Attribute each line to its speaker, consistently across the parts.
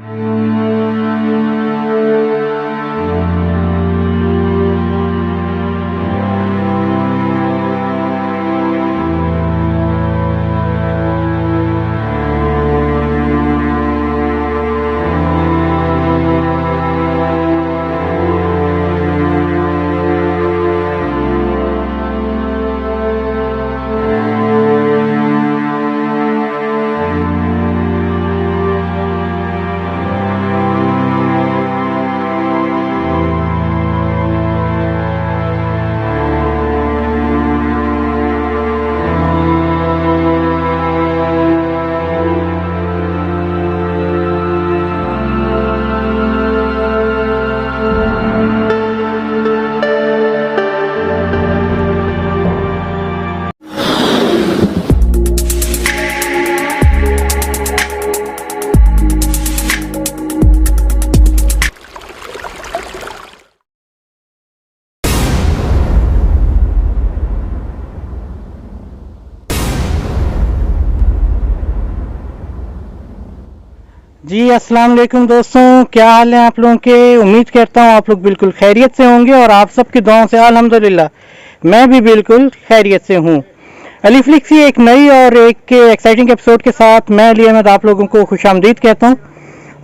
Speaker 1: जी अस्सलाम वालेकुम दोस्तों, क्या हाल है आप लोगों के। उम्मीद करता हूँ आप लोग बिल्कुल खैरियत से होंगे और आप सबकी दुआओं से अल्हम्दुलिल्लाह मैं भी बिल्कुल खैरियत से हूँ। अली फ्लिक्स की एक नई और एक एक्साइटिंग एपिसोड के साथ मैं अली अहमद आप लोगों को खुशामदीद कहता हूँ।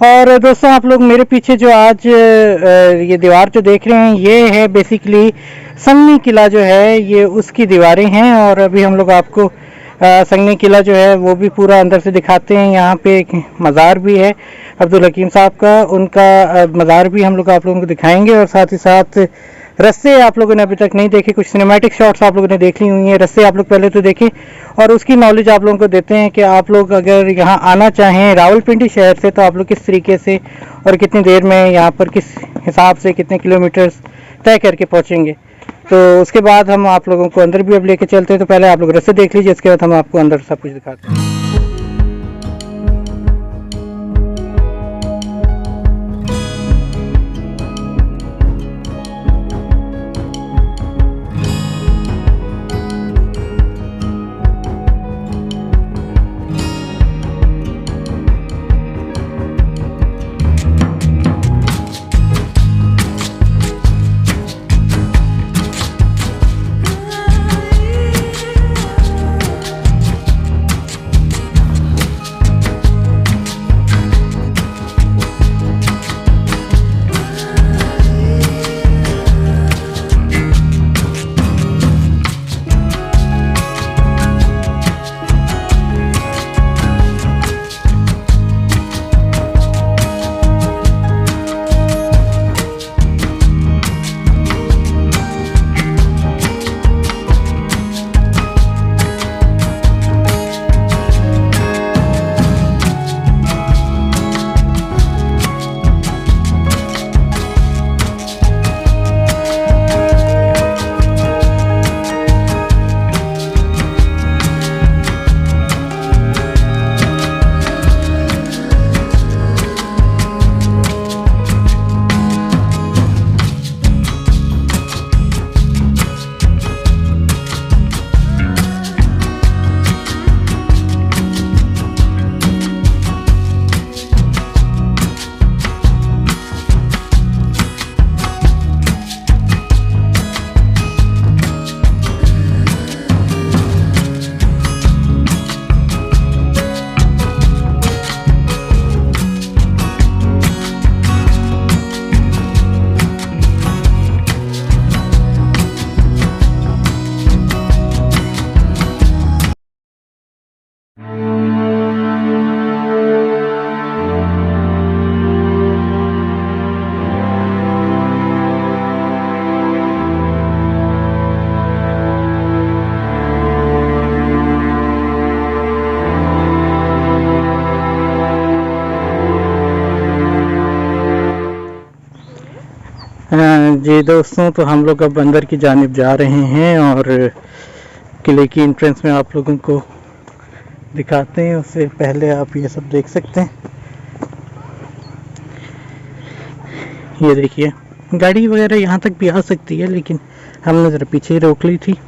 Speaker 1: और दोस्तों आप लोग मेरे पीछे जो आज ये दीवार जो देख रहे हैं ये है बेसिकली संगनी किला जो है, ये उसकी दीवारें हैं। और अभी हम लोग आपको संगनी किला जो है वो भी पूरा अंदर से दिखाते हैं। यहाँ पे एक मज़ार भी है अब्दुल हकीम साहब का, उनका मज़ार भी हम लोग आप लोगों को दिखाएंगे। और साथ ही साथ रस्ते आप लोगों ने अभी तक नहीं देखे, कुछ सिनेमैटिक शॉट्स आप लोगों ने देख ली हुई हैं। रस्ते आप लोग पहले तो देखें और उसकी नॉलेज आप लोगों को देते हैं कि आप लोग अगर यहाँ आना चाहें रावलपिंडी शहर से तो आप लोग किस तरीके से और कितनी देर में यहाँ पर किस हिसाब से कितने किलोमीटर तय करके पहुँचेंगे। तो उसके बाद हम आप लोगों को अंदर भी अब लेके चलते हैं। तो पहले आप लोग रस्ते देख लीजिए, उसके बाद हम आपको अंदर सब कुछ दिखाते हैं। जी दोस्तों, तो हम लोग अब अंदर की जानिब जा रहे हैं और किले की एंट्रेंस में आप लोगों को दिखाते हैं। उससे पहले आप ये सब देख सकते हैं। ये देखिए गाड़ी वगैरह यहाँ तक भी आ सकती है, लेकिन हमने ज़रा पीछे ही रोक ली थी।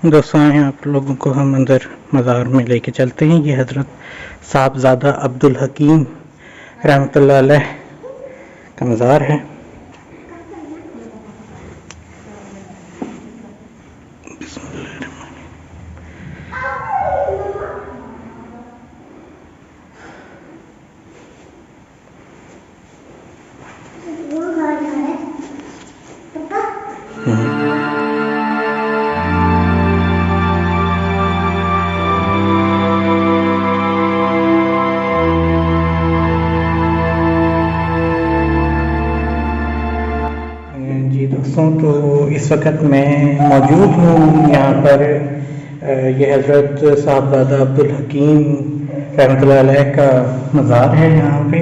Speaker 1: दोस्तों आए आप लोगों को हम अंदर मज़ार में लेके चलते हैं। ये हज़रत साहबजादा अब्दुल हकीम रहमतुल्लाह अलैह का मज़ार है। जी दोस्तों, तो इस वक्त मैं मौजूद हूँ यहाँ पर। ये हज़रत साहबजादा अब्दुल हकीम रहमतुल्लाह अलैह का मज़ार है यहाँ पे।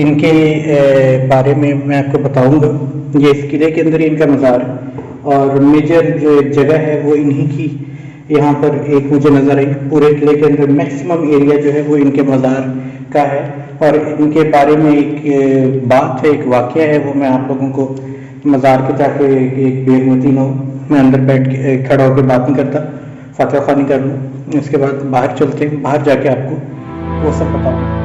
Speaker 1: इनके बारे में मैं आपको बताऊँगा। ये इस किले के अंदर ही इनका मज़ार है और मेजर जो एक जगह है वो इन्हीं की यहाँ पर एक मुझे नज़र आई। पूरे किले के अंदर मैक्सिमम एरिया जो है वो इनके मज़ार का है। और इनके बारे में एक बात है, एक वाक़या है, वो मैं आप लोगों को मज़ार के जाके एक बेगमती न हो, मैं अंदर बैठ के खड़ा होकर बात नहीं करता, फातिहा ख़वानी कर लूँ। इसके बाद बाहर चलते हैं, बाहर जाके आपको वो सब बताऊँ।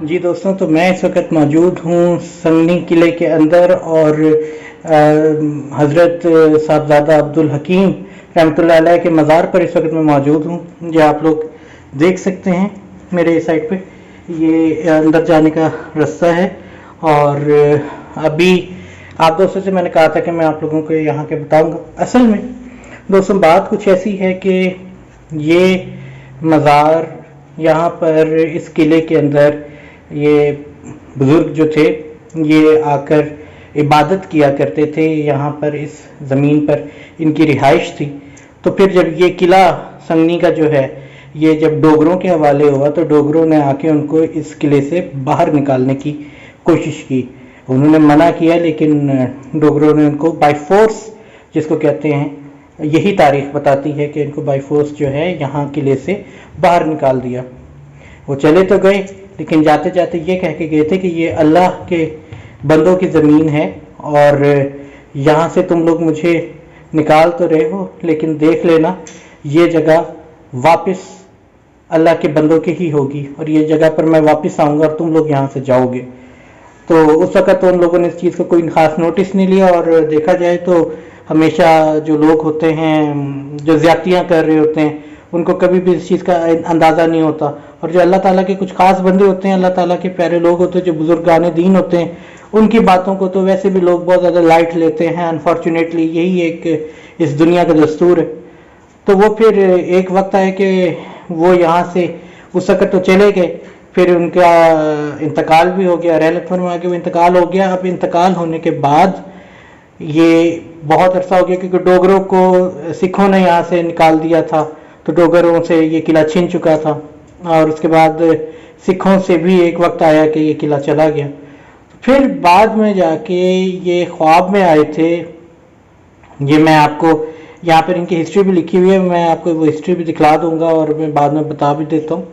Speaker 1: जी दोस्तों, तो मैं इस वक्त मौजूद हूँ संगनी किले के अंदर और हज़रत साहबजादा अब्दुल हकीम रहमतुल्लाह अलैह के मज़ार पर इस वक्त मैं मौजूद हूँ। जो आप लोग देख सकते हैं मेरे साइड पे, ये अंदर जाने का रास्ता है। और अभी आप दोस्तों से मैंने कहा था कि मैं आप लोगों को यहाँ के बताऊँगा। असल में दोस्तों बात कुछ ऐसी है कि ये मज़ार यहाँ पर इस किले के अंदर ये बुज़ुर्ग जो थे ये आकर इबादत किया करते थे। यहाँ पर इस ज़मीन पर इनकी रिहाइश थी। तो फिर जब ये किला संगनी का जो है ये जब डोगरों के हवाले हुआ तो डोगरों ने आके उनको इस किले से बाहर निकालने की कोशिश की। उन्होंने मना किया लेकिन डोगरों ने उनको बाय फोर्स, जिसको कहते हैं, यही तारीख बताती है कि इनको बाय फोर्स जो है यहाँ किले से बाहर निकाल दिया। वो चले तो गए लेकिन जाते जाते ये कह के गए थे कि ये अल्लाह के बंदों की ज़मीन है और यहाँ से तुम लोग मुझे निकाल तो रहे हो लेकिन देख लेना ये जगह वापस अल्लाह के बंदों की ही होगी और ये जगह पर मैं वापस आऊँगा और तुम लोग यहाँ से जाओगे। तो उस वक़्त तो उन लोगों ने इस चीज़ का कोई ख़ास नोटिस नहीं लिया। और देखा जाए तो हमेशा जो लोग होते हैं जो ज़्यादतियाँ कर रहे होते हैं उनको कभी भी इस चीज़ का अंदाज़ा नहीं होता। और जो अल्लाह ताला के कुछ खास बंदे होते हैं, अल्लाह ताला के प्यारे लोग होते हैं, जो बुजुर्गाने दीन होते हैं, उनकी बातों को तो वैसे भी लोग बहुत ज़्यादा लाइट लेते हैं। अनफॉर्चुनेटली यही एक इस दुनिया का दस्तूर है। तो वो फिर एक वक्त आया कि वो यहाँ से उस वक्त तो चले गए, फिर उनका इंतकाल भी हो गया, रहमत फरमा के वो इंतकाल हो गया। अब इंतकाल होने के बाद ये बहुत अरसा हो गया क्योंकि डोगरों को सिखों ने यहाँ से निकाल दिया था, तो डोगरों से ये किला छिन चुका था। और उसके बाद सिखों से भी एक वक्त आया कि ये किला चला गया। फिर बाद में जाके ये ख्वाब में आए थे। ये मैं आपको यहाँ पर इनकी हिस्ट्री भी लिखी हुई है, मैं आपको वो हिस्ट्री भी दिखला दूंगा और मैं बाद में बता भी देता हूँ।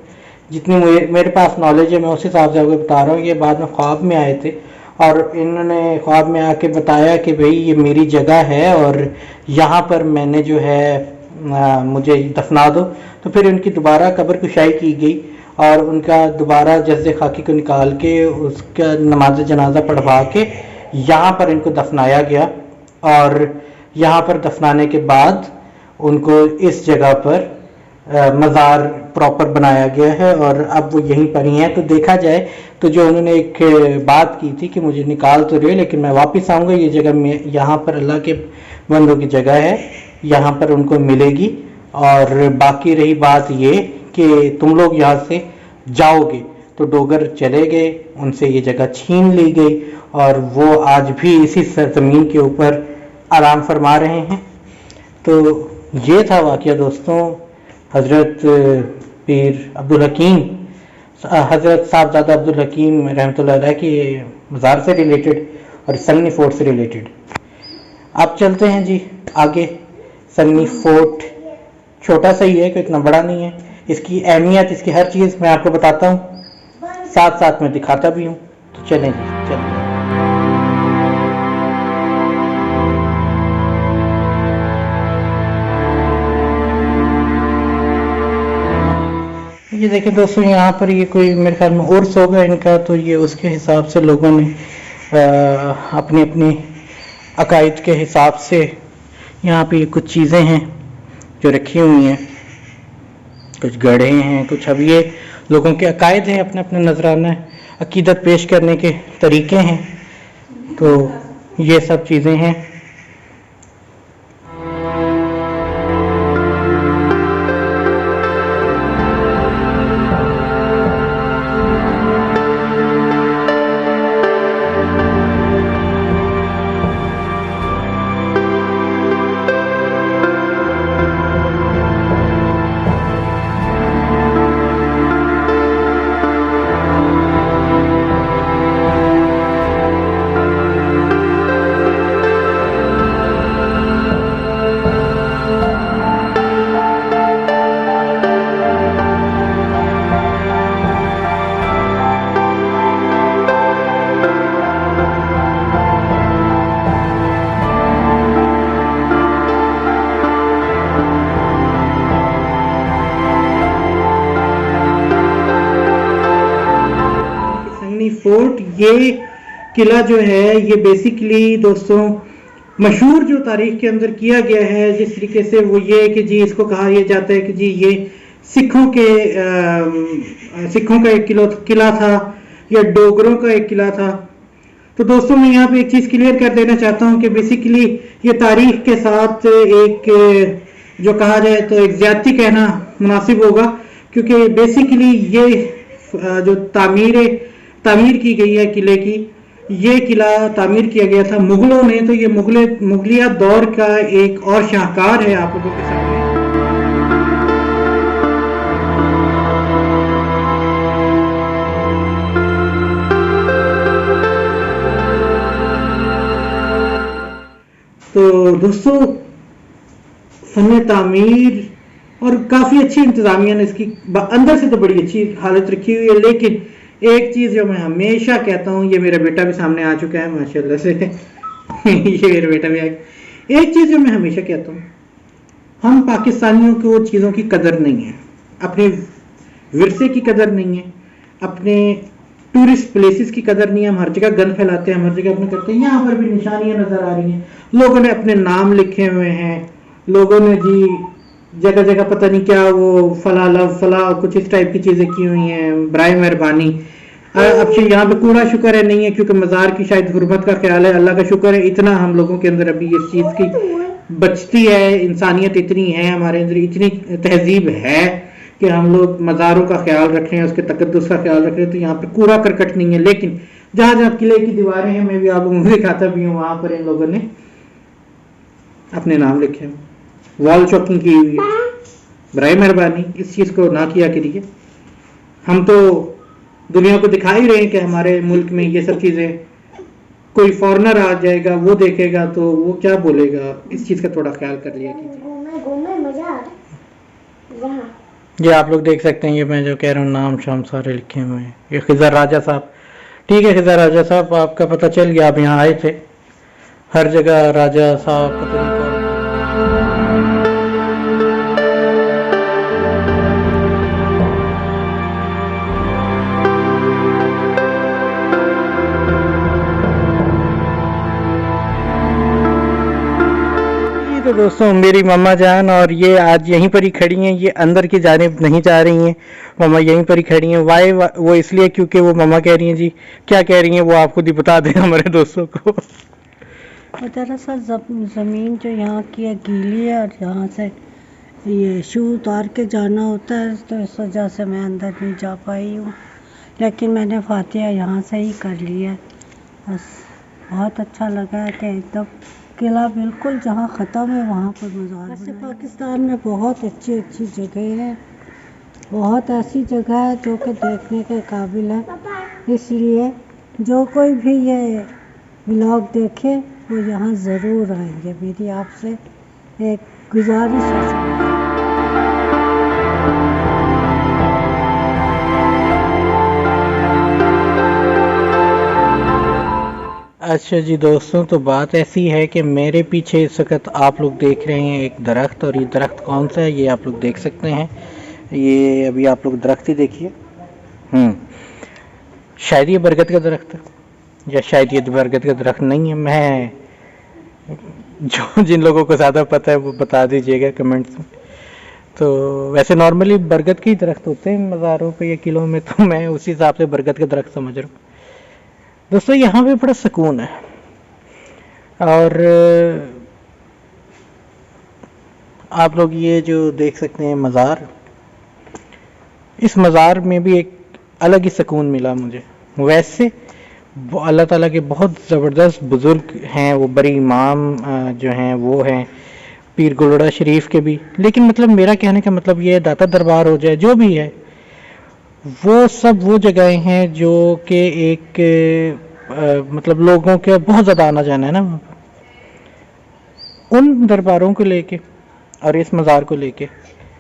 Speaker 1: जितनी मेरे पास नॉलेज है मैं उस हिसाब से आपको बता रहा हूँ। ये बाद में ख्वाब में आए थे और इन्होंने ख्वाब में आके बताया कि भाई ये मेरी जगह है और यहाँ पर मैंने जो है मुझे दफना दो। तो फिर उनकी दोबारा कब्र कुशाई की गई और उनका दोबारा जस्द खाकी को निकाल के उसका नमाज जनाजा पढ़वा के यहाँ पर इनको दफनाया गया। और यहाँ पर दफनाने के बाद उनको इस जगह पर मज़ार प्रॉपर बनाया गया है और अब वो यहीं पर ही हैं। तो देखा जाए तो जो उन्होंने एक बात की थी कि मुझे निकाल तो रहे लेकिन मैं वापस आऊँगा, ये जगह में यहाँ पर अल्लाह के बंदों की जगह है, यहाँ पर उनको मिलेगी। और बाकी रही बात ये कि तुम लोग यहाँ से जाओगे, तो डोगर चले गए, उनसे ये जगह छीन ली गई और वो आज भी इसी सरजमीन के ऊपर आराम फरमा रहे हैं। तो ये था वाक़या दोस्तों हज़रत पीर अब्दुल हकीम, हज़रत साहबजादा अब्दुल हकीम रहमतुल्लाह अलैह के मज़ार से रिलेटेड और संगनी फोर्ट से रिलेटेड। अब चलते हैं जी आगे। संगनी फोर्ट छोटा सा ही है, कोई इतना बड़ा नहीं है। इसकी अहमियत, इसकी हर चीज़ मैं आपको बताता हूँ, साथ साथ में दिखाता भी हूँ। तो चलें जी, चलें। ये देखें दोस्तों, यहाँ पर ये कोई मेरे ख्याल में उर्स होगा इनका, तो ये उसके हिसाब से लोगों ने अपनी अपनी अकायद के हिसाब से यहाँ पे कुछ चीज़ें हैं जो रखी हुई हैं, कुछ गढ़े हैं, कुछ अब ये लोगों के अकायद हैं, अपने अपने नजराना अकीदत पेश करने के तरीके हैं। तो ये सब चीज़ें हैं। फोर्ट, ये किला जो है, ये बेसिकली दोस्तों मशहूर जो तारीख के अंदर किया गया है जिस तरीके से, वो ये कि जी इसको कहा यह जाता है कि जी ये सिखों का एक किला था या डोगरों का एक किला था। तो दोस्तों मैं यहाँ पे एक चीज़ क्लियर कर देना चाहता हूँ कि बेसिकली ये तारीख के साथ एक जो कहा जाए तो एक ज्यादती कहना मुनासिब होगा, क्योंकि बेसिकली ये जो तामीर की गई है किले की, ये किला तामीर किया गया था मुगलों ने। तो ये मुगलिया दौर का एक और शाहकार है आप लोगों के सामने। तो दोस्तों फन तामीर और काफ़ी अच्छी इंतजामिया ने इसकी अंदर से तो बड़ी अच्छी हालत रखी हुई है। लेकिन एक चीज़ जो मैं हमेशा कहता हूँ, ये मेरा बेटा भी सामने आ चुका है माशाल्लाह से ये मेरा बेटा भी आ गया। एक चीज़ जो मैं हमेशा कहता हूँ, हम पाकिस्तानियों को चीज़ों की कदर नहीं है, अपने विरसे की कदर नहीं है, अपने टूरिस्ट प्लेसेस की कदर नहीं है। हम हर जगह गंद फैलाते हैं, हम हर जगह अपने करते हैं। यहाँ पर भी निशानियाँ नज़र आ रही हैं, लोगों ने अपने नाम लिखे हुए हैं, लोगों ने जी जगह जगह पता नहीं क्या वो फला लव फला कुछ इस टाइप की चीज़ें की हुई हैं, बराए मेहरबानी। अब यहाँ पे कूड़ा शुक्र है नहीं है, क्योंकि मज़ार की शायद गुर्बत का ख्याल है, अल्लाह का शुक्र है इतना हम लोगों के अंदर अभी इस चीज़ की बचती है, इंसानियत इतनी है, हमारे अंदर इतनी तहजीब है कि हम लोग मज़ारों का ख्याल रख रहे हैं, उसके तकद्दुस का ख्याल रख रहे हैं। तो यहाँ पर कूड़ा करकट नहीं है। लेकिन जहाँ जहाँ किले की दीवारें हैं, मैं भी आप लोगों को दिखाता भी हूँ, वहाँ पर इन लोगों ने अपने नाम लिखे हैं, वॉल चॉकिंग की हुई है। बराए मेहरबानी इस चीज़ को ना किया करिए। हम तो दुनिया को दिखा ही रहे हैं कि हमारे मुल्क में ये सब चीज़ें, कोई फॉरेनर आ जाएगा वो देखेगा तो वो क्या बोलेगा, इस चीज़ का थोड़ा ख्याल कर लिया कीजिए। ये आप लोग देख सकते हैं, ये मैं जो कह रहा हूँ नाम शाम सारे लिखे हुए हैं। ये खिज़र राजा साहब, ठीक है खिज़र राजा साहब, आपका पता चल गया, आप यहाँ आए थे। हर जगह राजा साहब पता नहीं कौन। तो दोस्तों मेरी मम्मा जान और ये आज यहीं पर ही खड़ी हैं, ये अंदर की जानिब नहीं जा रही हैं, मम्मा यहीं पर ही खड़ी हैं। वाई वो इसलिए क्योंकि वो मम्मा कह रही हैं जी, क्या कह रही हैं वो आप खुद ही बता दें हमारे दोस्तों को।
Speaker 2: दरअसल ज़मीन जो यहाँ की है गीली है और यहाँ से ये शू उतार के जाना होता है, तो इस वजह से मैं अंदर नहीं जा पाई हूँ। लेकिन मैंने फातिहा यहाँ से ही कर लिया। बस बहुत अच्छा लगा है कि एकदम किला बिल्कुल जहाँ ख़त्म है वहाँ पर मज़ार। वैसे पाकिस्तान में बहुत अच्छी अच्छी जगह है, बहुत ऐसी जगह है जो कि देखने के काबिल है। इसलिए जो कोई भी ये व्लॉग देखे वो यहाँ ज़रूर आएंगे। मेरी आपसे एक गुजारिश है।
Speaker 1: अच्छा जी दोस्तों, तो बात ऐसी है कि मेरे पीछे इस वक्त आप लोग देख रहे हैं एक दरख्त, और ये दरख्त कौन सा है ये आप लोग देख सकते हैं। ये अभी आप लोग दरख्त ही देखिए। शायद ये बरगद का दरख्त है, या शायद ये बरगद का दरख्त नहीं है। मैं जो जिन लोगों को ज़्यादा पता है वो बता दीजिएगा कमेंट्स में। तो वैसे नॉर्मली बरगद के ही दरख्त होते हैं मज़ारों पे या किलों में, तो मैं उसी हिसाब से बरगद का दरख्त समझ रहा हूँ। दोस्तों यहाँ पे बड़ा सुकून है, और आप लोग ये जो देख सकते हैं मज़ार, इस मज़ार में भी एक अलग ही सुकून मिला मुझे। वैसे अल्लाह ताला के बहुत ज़बरदस्त बुज़ुर्ग हैं, वो बड़ी इमाम जो हैं वो हैं पीर गुलड़ा शरीफ के भी, लेकिन मतलब मेरा कहने का मतलब ये है, दाता दरबार हो जाए, जो भी है, वो सब वो जगहें हैं जो कि एक मतलब लोगों के बहुत ज़्यादा आना जाना है ना वहाँ पर। उन दरबारों को लेके और इस मज़ार को लेके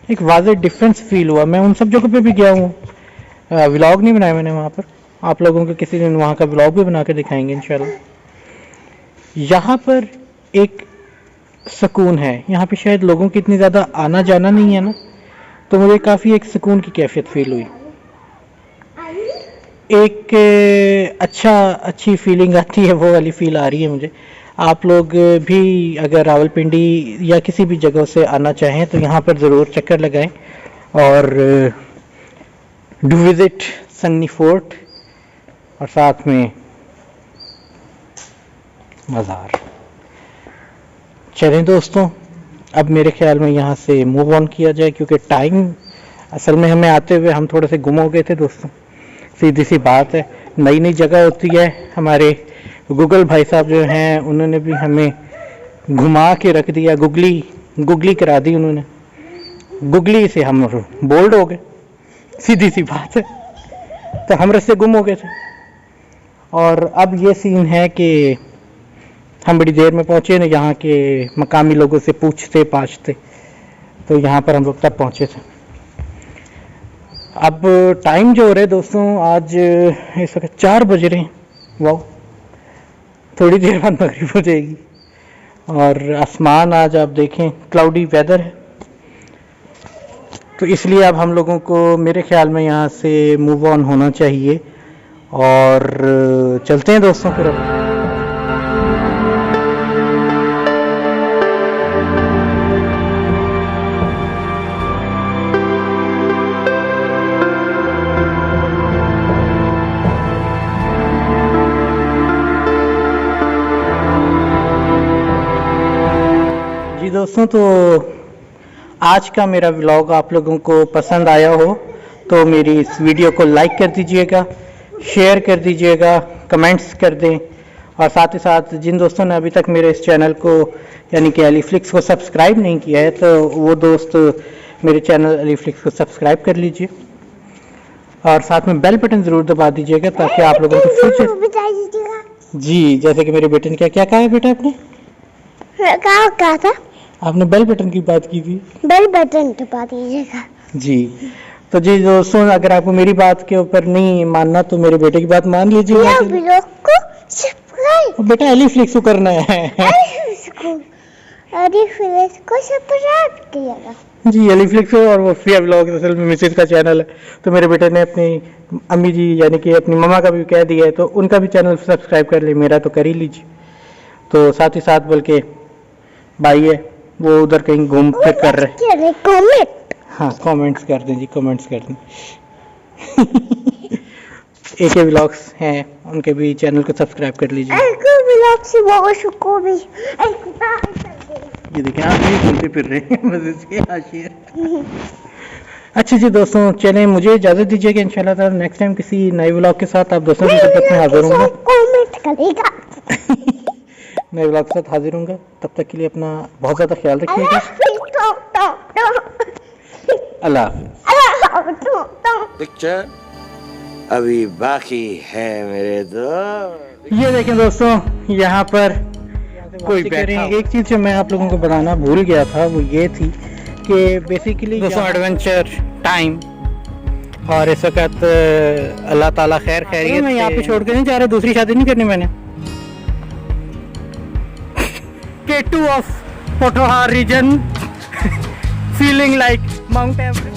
Speaker 1: एक वाज़ेह डिफरेंस फील हुआ। मैं उन सब जगहों पे भी गया हूँ, व्लॉग नहीं बनाया मैंने वहाँ पर, आप लोगों को किसी दिन वहाँ का व्लॉग भी बना के दिखाएंगे इंशाल्लाह। यहाँ पर एक सुकून है, यहाँ पे शायद लोगों की इतनी ज़्यादा आना जाना नहीं है ना, तो मुझे काफ़ी एक सुकून की कैफियत फील हुई। एक अच्छी फीलिंग आती है, वो वाली फील आ रही है मुझे। आप लोग भी अगर रावलपिंडी या किसी भी जगह से आना चाहें तो यहाँ पर ज़रूर चक्कर लगाएं, और डू विज़िट संगनी फोर्ट और साथ में मज़ार। चलें दोस्तों, अब मेरे ख्याल में यहाँ से मूव ऑन किया जाए, क्योंकि टाइम असल में हमें आते हुए हम थोड़े से गुम हो गए थे दोस्तों। सीधी सी बात है, नई नई जगह होती है। हमारे गूगल भाई साहब जो हैं उन्होंने भी हमें घुमा के रख दिया, गुगली करा दी उन्होंने, गुगली से हम बोल्ड हो गए, सीधी सी बात है। तो हम रास्ते गुम हो गए थे, और अब ये सीन है कि हम बड़ी देर में पहुंचे ना, यहाँ के मकामी लोगों से पूछते पाछते, तो यहाँ पर हम लोग तब पहुंचे थे। अब टाइम जो हो रहा है दोस्तों, आज इस वक्त 4 बज रहे हैं। वाह, थोड़ी देर बाद मगरिब हो जाएगी, और आसमान आज आप देखें क्लाउडी वेदर है, तो इसलिए अब हम लोगों को मेरे ख्याल में यहाँ से मूव ऑन होना चाहिए, और चलते हैं दोस्तों फिर अब। दोस्तों, तो आज का मेरा व्लॉग आप लोगों को पसंद आया हो तो मेरी इस वीडियो को लाइक कर दीजिएगा, शेयर कर दीजिएगा, कमेंट्स कर दें, और साथ ही साथ जिन दोस्तों ने अभी तक मेरे इस चैनल को यानी कि अलीफ्लिक्स को सब्सक्राइब नहीं किया है, तो वो दोस्त मेरे चैनल अलीफ्लिक्स को सब्सक्राइब कर लीजिए, और साथ में बेल बटन ज़रूर दबा दीजिएगा ताकि आप लोगों को फ्यूचर जी, जैसे कि मेरे बेटे ने क्या कहा है बेटा, आपने
Speaker 2: क्या कहा था?
Speaker 1: आपने बेल बटन की बात की थी,
Speaker 2: बेल बटन दबा दीजिएगा
Speaker 1: जी। तो जी दोस्तों, अगर आपको मेरी बात के ऊपर नहीं मानना तो मेरे बेटे की बात मान लीजिए। बेटा अलीफ्लिक्स को करना है,
Speaker 2: अलीफ्लिक्स को सब्सक्राइब कीजिएगा
Speaker 1: जी। अलीफ्लिक्स और वफिया व्लॉग असल में मिसेज का चैनल है, तो मेरे बेटे ने अपनी अम्मी जी यानी कि अपनी मम्मा का भी कह दिया है, तो उनका भी चैनल सब्सक्राइब कर ले, मेरा तो कर ही लीजिए। तो साथ ही साथ बल्कि भाई है वो उधर कहीं घूम फिर कर रहे, हाँ कमेंट्स कर दें जी, कमेंट्स कर दें। AK व्लॉग्स हैं, उनके भी चैनल को सब्सक्राइब कर लीजिए। ये देखिए आप भी घूमते फिर रहे हैं मजे से आशिर। अच्छा जी दोस्तों, चलें मुझे इजाज़त दीजिएगा, इंशाल्लाह ताला नेक्स्ट टाइम किसी नए व्लॉग के साथ आप दोस्तों की खिदमत में हाजिर होंगे। नए व्लॉग के साथ हाजिर होंगे, तब तक के लिए अपना बहुत ज़्यादा ख्याल रखिएगा। अल्लाह हाफ़िज़।
Speaker 3: पिक्चर अभी बाकी है मेरे दोस्त।
Speaker 1: ये देखें दोस्तों, यहाँ पर कोई एक चीज़ जो मैं आप लोगों को बताना भूल गया था वो ये थी कि बेसिकली दोस्तों एडवेंचर टाइम और इस वक्त अल्लाह ताला खैर खैरियत मैं यहाँ पे छोड़ के नहीं जा रहा, दूसरी शादी नहीं करनी मैंने। K2 of Pothohar region feeling like Mount Everest.